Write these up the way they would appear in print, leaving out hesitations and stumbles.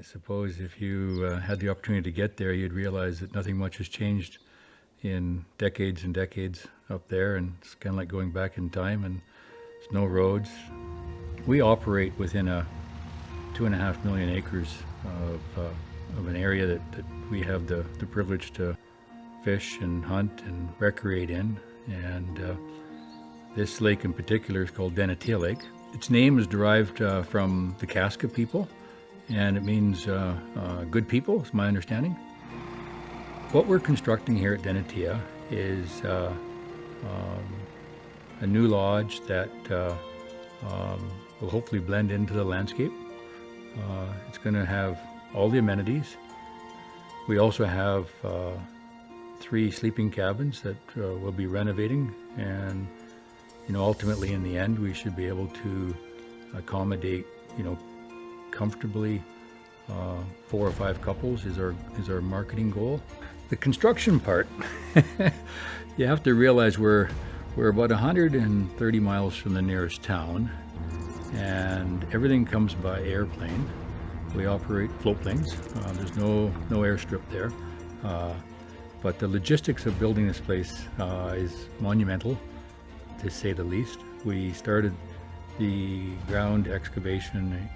I suppose if you had the opportunity to get there, you'd realize that nothing much has changed in decades and decades up there, and it's kind of like going back in time, and there's no roads. We operate within a 2.5 million acres of an area that we have the privilege to fish and hunt and recreate in, and this lake in particular is called Denetiah Lake. Its name is derived from the Kaska people, and it means good people, is my understanding. What we're constructing here at Denetiah is a new lodge that will hopefully blend into the landscape. It's going to have all the amenities. We also have 3 sleeping cabins that we'll be renovating, and ultimately in the end we should be able to accommodate comfortably 4 or 5 couples is our marketing goal. The construction part, you have to realize we're about 130 miles from the nearest town, and everything comes by airplane. We operate float planes. There's no airstrip there, but the logistics of building this place is monumental, to say the least. We started the ground excavation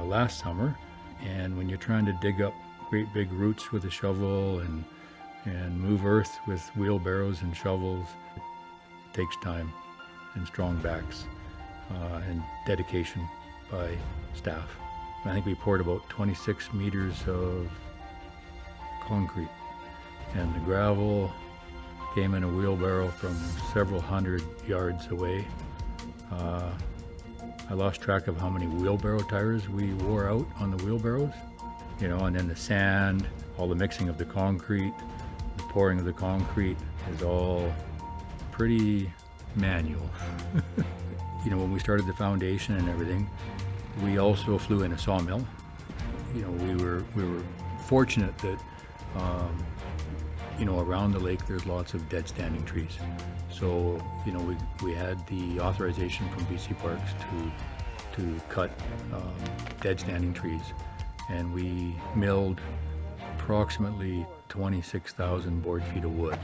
last summer, and when you're trying to dig up great big roots with a shovel and move earth with wheelbarrows and shovels, it takes time and strong backs and dedication by staff. I think we poured about 26 meters of concrete, and the gravel came in a wheelbarrow from several hundred yards away. I lost track of how many wheelbarrow tires we wore out on the wheelbarrows, and then the sand, all the mixing of the concrete, the pouring of the concrete is all pretty manual. When we started the foundation and everything, we also flew in a sawmill. We were fortunate that around the lake there's lots of dead standing trees. So we had the authorization from BC Parks to cut dead standing trees, and we milled approximately 26,000 board feet of wood.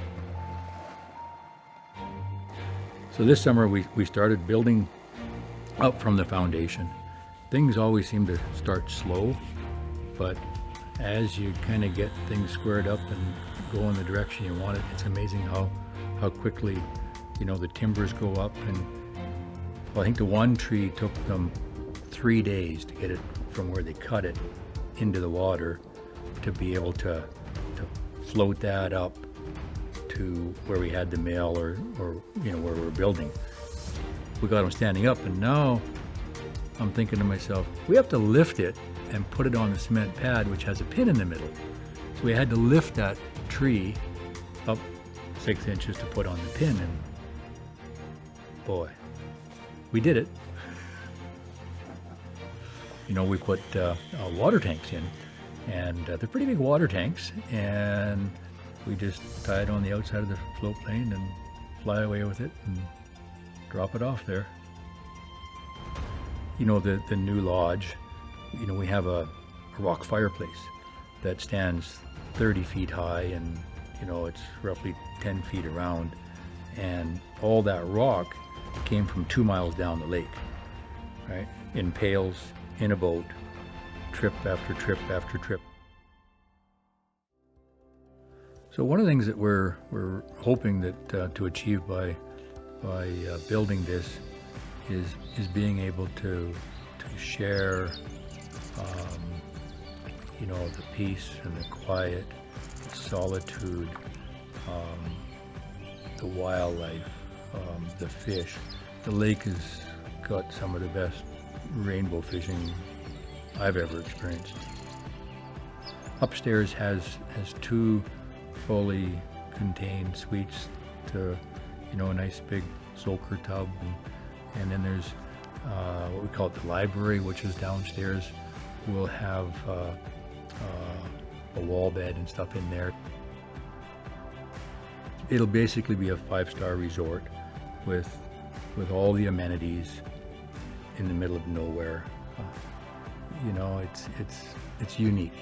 So this summer we started building up from the foundation. Things always seem to start slow, but as you kind of get things squared up and go in the direction you want it, it's amazing how quickly the timbers go up. And I think the one tree took them 3 days to get it from where they cut it into the water to be able to float that up to where we had the mill or where we're building. We got them standing up, and now I'm thinking to myself, we have to lift it and put it on the cement pad, which has a pin in the middle. So we had to lift that tree up 6 inches to put on the pin, and boy, we did it. We put water tanks in, and they're pretty big water tanks, and we just tie it on the outside of the float plane and fly away with it and drop it off there. The new lodge, we have a rock fireplace that stands 30 feet high, and it's roughly 10 feet around, and all that rock came from 2 miles down the lake, right? In pails, in a boat, trip after trip after trip. So one of the things that we're hoping that to achieve by building this is being able to share the peace and the quiet, the solitude, the wildlife, the fish. The lake has got some of the best rainbow fishing I've ever experienced. Upstairs has 2 fully contained suites to a nice big soaker tub, and then there's what we call it the library, which is downstairs. We'll have a wall bed and stuff in there. It'll basically be a 5-star resort with all the amenities in the middle of nowhere. you know, it's unique.